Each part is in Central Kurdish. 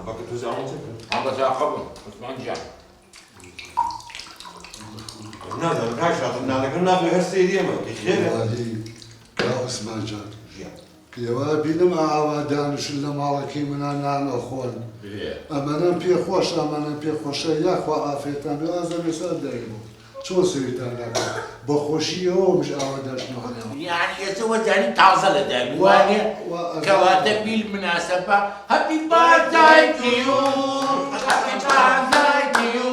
باقي توزعون سكر. الله جاء قبل عثمان جاء. نادر كاشات نادر كنا في هالسيدي ما كشيء. يا عثمان جان. يا بينما عوادان شل مالك من أنا أخوان. أما نبي خوش أما نبي خوش يا أخو عافيتان بأزم يسال دايمو. شو سويتان لك؟ بخوشي يوم مش عوادان شنو هذا؟ يعني يتوزعني تعزل دائما وانا كواتب بالمناسبة هابي بارداي تو يو هابي بارداي تو يو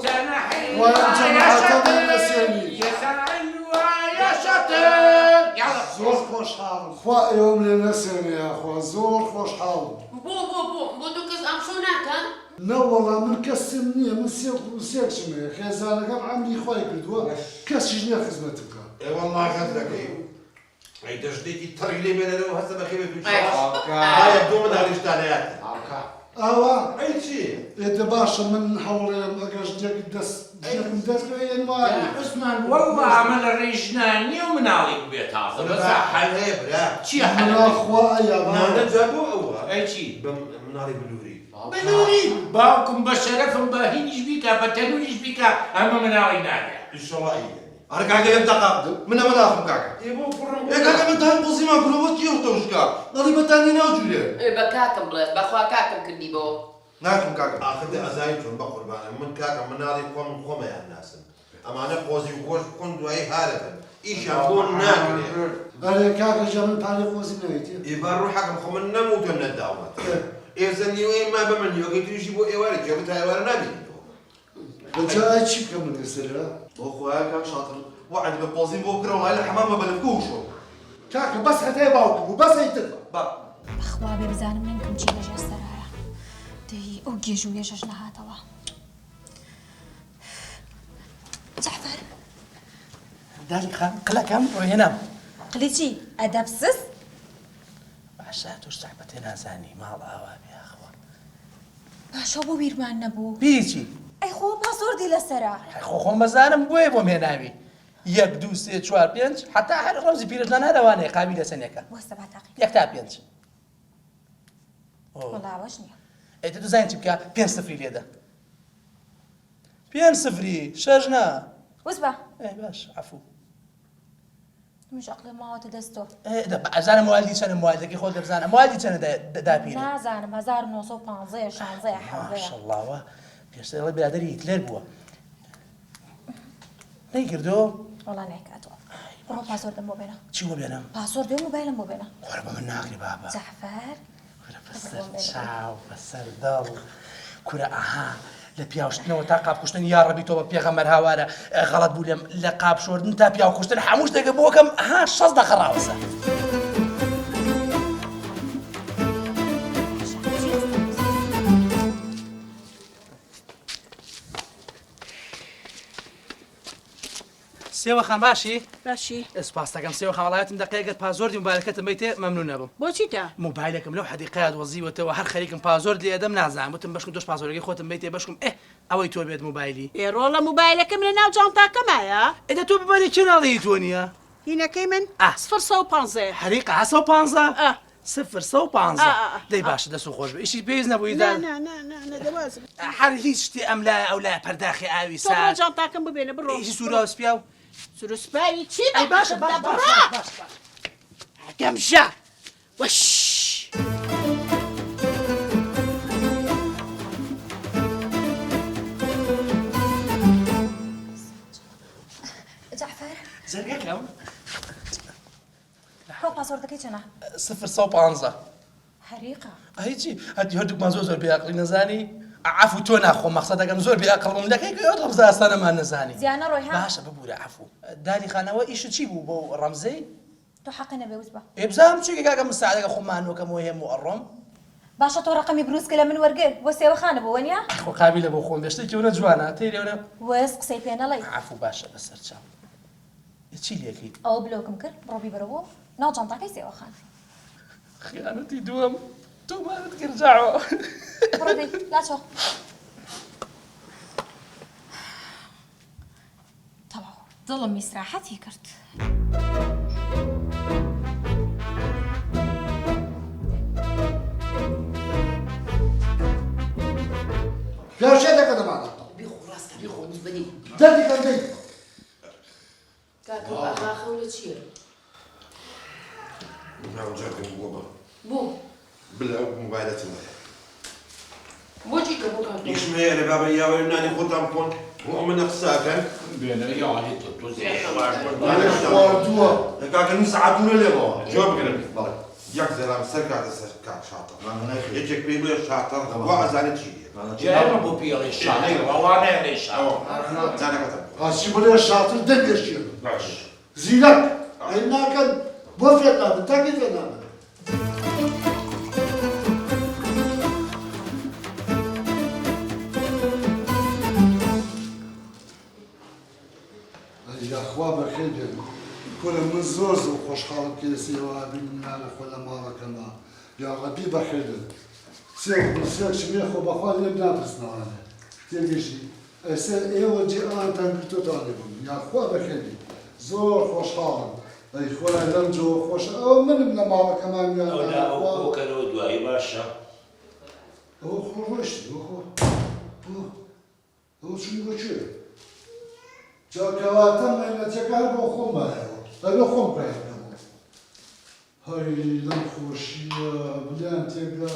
سنة حلوة وأنت معتبر نسيني. يا سنة حلوة يا شاطر يلا زور خوش حال. خوا يوم لنسيني يا أخو زور خوش حال. بو دوكز ام شو ناكا؟ لا والله من كسمني من سيك شمي خيزانة كم عملي خوي كردوا كاس جنيه خدمتك. اي والله خذلك اي تجديدي تري لي من انا هسه بخيبه في الشارع. هاي يبدو من هالاشتاليات. أوا اي شيء. إذا باشا من حول أجاش جاك دس جاك دس كأي نوع. يا عثمان والله عمل الرجناني ومن عليك بيت هذا بس حل هبرة. شي من حل أخوة يا نانا بابا. جابوا أول. اي شي مناري بلوري. بنوري باكم بشرف باهينيش بيكا بتنونيش بيكا اما من علي نادي ان شاء الله اي. أنا قاعد ينتقى من مناخم كاكا. يبو فرم. إيه كاكا من تهم قصي ما كله بس يوتوش كا. ضريبة تاني نوجوله. بكاكم بلا بخوا كاكم كدي بو. ناكم كاكا. اخذ ازايتون بقربان من كاكا مناري قوم قوم يا الناس. اما انا قوزي وكوش كندو اي هارفا. ايش يكون ناكل. أنا كاكا جامل بالي خوزي نويتي. يبرو حكم خمن نموت ولا الدعوات. إذا وين ما بمن يوقي تجيبوا إيوارك جابتها إيوار نبي. وجاء شيء كم من السرعة. أخويا كاك شاطر. وعد بقوزين بكرة وهاي الحمام ما بلفكوشو. كاكا بس حتى يباوك وبس يتبع. با. بەخوا بێ بزانم منکم چی لەژێر سەرایە دەی ئەو گێژ و وێژەش نەهاتەوە جەعفەر داری خان قلەکەم ڕۆیێنام قلی چی ئەدەبسس باشە توش سەحبەتێ نازانی ماڵ ئاوا بیاخوا باشە بۆ بیرمان نەبوو بیری ئەی خۆ پاسۆردی لەسەرە خۆ خۆم بەزانم بۆیە بۆم هێناوی 1 2 3 4 5 حتا هەر ڕەمزی پیرەژنان هەروانەیە قابی لەسەنێکە وەستە با تاقی 1 تا 5 وەڵا ئەوەش نییە ئەیتە تو زانین چی بکە 5 سفری لێدە 5 سفری شەژ نا وەس بە ئەی باش عەفوو منش عەقڵێ ماوەتە دەستۆ ئەزانم موالدی چەنە موالدەکەی خۆت دەبزانە موالدی چەنە داپیرێ نازانم 1950 16 ماشەڵڵاوە پێشتر دەڵێ برادەری هیتلەر بووە نەیکردۆ وەڵا نایکاتەوە بڕۆ پاسۆردەم بۆ بێنە چی بۆ بێنم پاسۆردی و موبایلم بۆ بێنە خۆرە بە من ناگری بابا جەعفەر بەسەر چاو بەسەر دڵ کورە ئاها لە پیاوشتنەوە تا قاپکوشتن یا ڕەبی تۆ بە پێغەمبەر هاوارە غەڵەت بوو لە قاپ شۆردن تا پیاوکوشتن هەمووش دەگە بۆکەم ئاها 6 دەخەڕاوەسە سێوە خان باشی باشی سپاس دەکەم سێوە خاڵایەتم دەقەیەگەر پازۆردی موبایلەکەتم بیتێ مەمنون نەبم بۆچی تا موبایلەکەم لەو حەدیقەیە دۆزیوەتەوە هەر خەریکم پازۆرد لێ دەم نازانم وتم بەشکم دۆش پازۆرەکەی خۆتم بیتێ بەشکم ئەوەی تۆ بێت موبایلی ئێڕۆڵە موبایلەکەم لە ناو جانتاکەمایە ئێدە تۆ بباری چێ ناڵی تۆ نییە هینەکەی من ئا. 050 حەریقە 150 ئا. 050 دەی باشە دەست و خۆش بە ئیشی پێویست نەبووی نا نا نا نا نا دەوازم هەر هیچ شتی ئەم لای ئەو لای پەرداخی ئاوی تۆ بڕۆ سار جانتاکەم ببێنە بڕۆ ئیشی سوورا و سپیا و سروسپایی چی ئەی باشە بڕۆ گەمژە وەش جەعفەر زەرگەکەم خۆ پاسۆردەکەی چەنە 050 حەریقە هیچی هەتی هەردووکمان زۆر بێعقلی نەزانی عفو تۆ ناخۆ مەقسەدەکەم زۆر بێعقڵ بووم لەکەی ئەو ڕەمزە ئاستانەمان نەزانی زیانە ڕۆی ها باشە ببوورە عفو داری خانەوە ئیش چی بوو بۆ ڕەمزەی تۆ حەقی نەبێ وس بە ئێبزانم چی کاکە مساعدەکە خۆمانەوەکەم وە هێم و ئەڕۆم باشە تۆ ڕقمی بروسکە لە من وەرگێ بۆ سێوەخانە بۆ وەنیا خۆ قابلە بۆ خۆم بێشتێکی ورە جوانە تێرێونە وەس قسەی پێ نەڵێ عفو باشە بەسەر چاو چی لێکی ئەوە بلۆکم کرد ڕۆبی بەرەوە ناو جانتاکەی سێوەخان خیانەتی دووەم تۆمانت گرجاوە بڕۆ لاچۆ تەواو دڵم میسراحەتی کرد پیاوشێتەکە دەمانە بيخو راسك بيخو مزبني دەردی کەندەی كاكو بقى خولة شير نعم جاكم بوبا بو بلا موبايلات معي بوجيك بو كاكو ليش ما يا بابا يا ولناني خذ تامبون ومن خساكن بين يعني تتوزع خواردووە كاك نساعدونا ليه بابا جواب كلامي ياك زلام سركات سركات شاطر يجيك بيبل شاطر وعزاني تشيلي جربوا بيا الشاطر وانا ليش انا كتب ئاچی بڵێ شاتر دەگەشتێن باش زیرەک ئەی ناکەن بۆ فێر نابن تاکی فێر نابن یاخوا بەخێر بێن کورە من زۆر خۆشحاڵم کێسیەوە بینانە خۆ لە ماڵەکەمە یاڕەبی بەخێر بێن سێکشمێ خۆ بەخوا لێم ناپرسنەوانێ تێگەشتی ئەسێ ئێوە جێئانتان گرتۆتانێ بوون یاخوا بەخێر بێن زۆر خۆشحاڵم ئەی خۆرا لەم جۆ خۆش ئەوە منم لە ماڵەکەمان وكانوا دواي باشا ئەوە خۆڕۆشتی ئەوە چونی بۆ کوێ جاکەواتە مەلەتەکان بۆ خۆمایەوە ئەبێ خۆم پێیەکەمەوە هەی لەم خۆشیە بلیان تێگە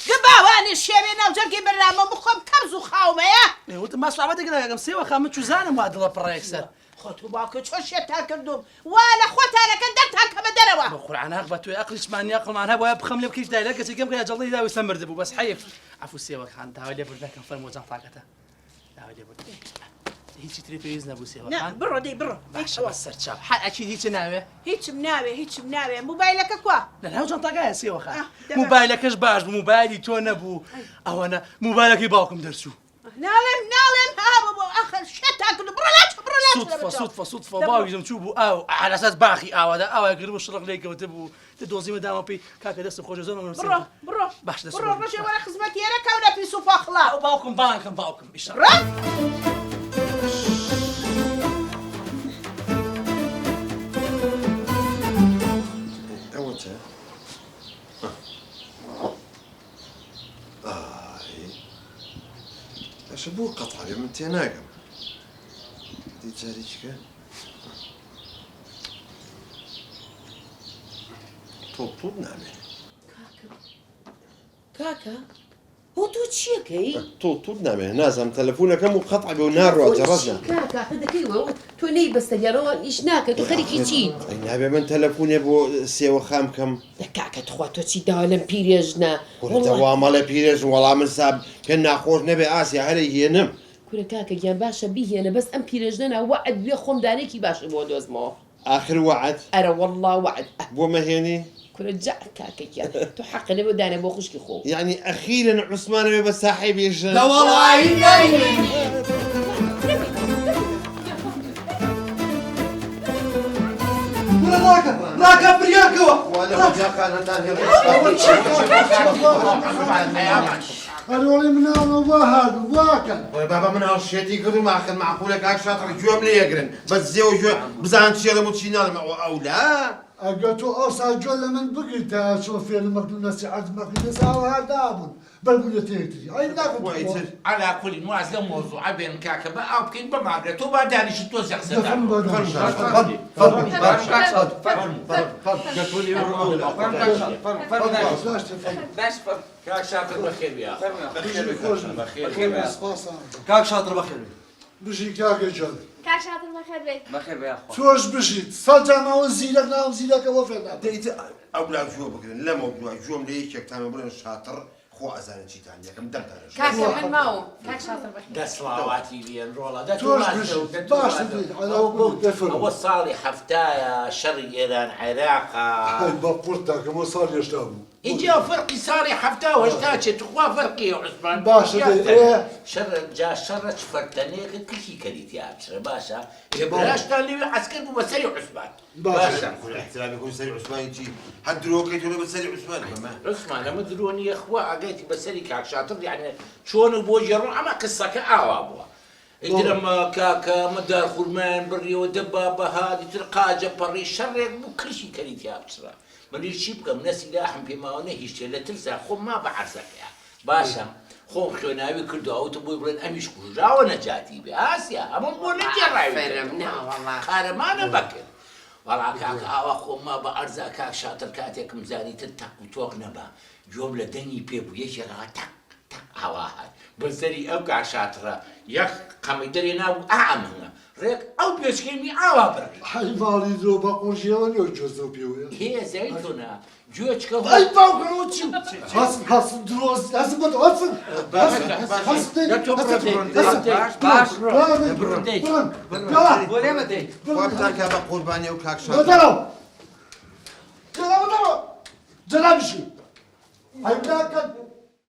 گەباوانی شێوێ ناوجەرگی بەرنامە بخۆم کەمز و خاومەیە وتم ما صعبة تقدر يا سيوا خامن شو زانم وعد الله برايكسر خۆت و باوکە چۆن شێتان کردوم وا لە خۆتانەکە دەرتان کەمە دەرەوە بقول عن هاك بتوي اقلش ماني اقل معناها بويا بخم لي بكيش دايلك كم يا جلدي داوي سمر دبو بس حيف عفو سيوا خان داوي لي بردا كان فرم وزن طاقته داوي لي بردا هيك تريفيزنا ابو سيوا نا خان بڕۆ دەی بڕۆ باش بس سرتشاب حال اكيد هيك ناوي هیچم ناوێ موبایلەکە کوا لا لا وزن طاقه يا سيوا خان دابا. موبايلك اش باش موبايلي تو نبو او انا موبايلك يباكم درسو ناڵێم ها ئەخر شێتان کردو بڕۆ صدفة باوي تشوفوا او على اساس باخي او هذا او يقربوا الشرق ليك وتبوا تدوزي مدام بي كاكا دست خوش زمان بڕۆ باش دست بڕۆ ڕۆژێ وەرە خزمەتیێرە کەونە پیس و فەخڵا باوكم باوكم ان شاء الله ڕۆ اوت ايش ابو قطع من تناقم دي جاريشكا طوب نعمل كاكا هو تو تشيكي طوب نعمل نازم تلفونك كم قطع بونار جرزنا كاكا هذاك ايوه تو ني بس تجارون ايش ناكا تو خليك تشين اي نابي من تلفوني ابو سيو خام كم كاكا تخوا تو تشي دالم بيريجنا دوام على بيرج والله من ساب كنا خوش نبي اسيا هذه نم كورا كاكا جان باشا بيه انا بس ام بيريجنا وعد بيه خم دانيكي باشا بو دوزمو اخر وعد ارى والله وعد بو مهيني كورا جاء كاكا يا تو حق نبو داني بو خشكي خو يعني اخيرا عثمان بي بس صاحب يجن لا والله راكب برياكەوە وانا وجاك انا ثاني هەرۆڵی مناڵە وا هادوو واکەن بابا من هالشيتي قدر ما اخذ معقولك هاك شاطر جواب لي يقرن بس زيو جو بزان شي لما تشينا او لا ئەگە تۆ ئەوسا جۆ لە من بگریتە چۆ فێر مەکردو نەسیحەت مەکردە ساوە هەردابوون بەربوو لە تێکتری ئەی ناکەم على كل موازنة موضوع بين كاكا بقى أو كين بمعرفة تو بعد يعني شو توزع دەفەم كاك شاطر بخير يا كاك شاطر بخير بژی کاکە جۆن کاک شاتر بەخێر بێت بخير يا اخوان تۆش بژیت سەرجامەوە زیرەک ناو زیرەکەەوە فێر نابێت ديت او لا جو بقرن لا موضوع جو لي شيك تام بقرن شاطر خو ازان شي ثاني كم دم كاكا من ماو كاك شاطر بخير ده صلواتي لين رولا ده تۆش بژیت باش دەیت ئەلاوە بۆ دەفر هو صالح حفتايا شرق إيران عراقا بە قورتاکەمە ساڵ هێشتا بوو يجي فرقي صالح حفتايا واشتاچه تخوا فرقي عثمان باشا دي شر جا شر فرتني كل شيء كريت يا بشر باشا بلاش تاني عسكر بسري عثمان باشا كل احترام يكون سريع عثمان يجي حد روكيت ولا بسريع عثمان كمان عثمان لما دروني يا اخوا اجيتي بسري كاك شاطر يعني شلون بوجرون اما قصه كاوا ابوا ئیدرەمە کاکە مەدار خوورمان بڕیەوە دەبا بەهادی تر قاجە پەڕی شەڕێک بوو کەشی کەری تیا بچرا منیش چی بکەم نەسیلاحم پێماوە نەهیشتێ لە ترسا خۆم ما بە عەرزەکەیە باشە خۆم خوێناوی کردووەوتە بۆی بڵێن ئەمیش کوژراوە نەجاتی بێ ئاسیا ئەمە بۆ نەجێڕاوی قارەمانە بەکرد وەڵا کاکە ئاوا خۆمما بە ئەرزا کاک شاتر کاتێکم زانیتر تەق و تۆق نەبا جۆم لە دەنگی پێبوو یەکێکەوە تەق تەق ئاوا هات بەسەری ئەو کاک شاترە یەک قەمەی دەرێ نابوو ئامەنە ڕێک ئەو پێشکەمی ئاوا بڕی حیماڵی درۆ بە قۆژیەوە لێو جۆزە پێوەیە هێ زەیتۆنە گوێچکە ئەی باوکەوە چی هەست درۆز هەست بۆ هەستن وابتان کا بە قوربانی ئەو کاک شات جەنابشی هەیداکە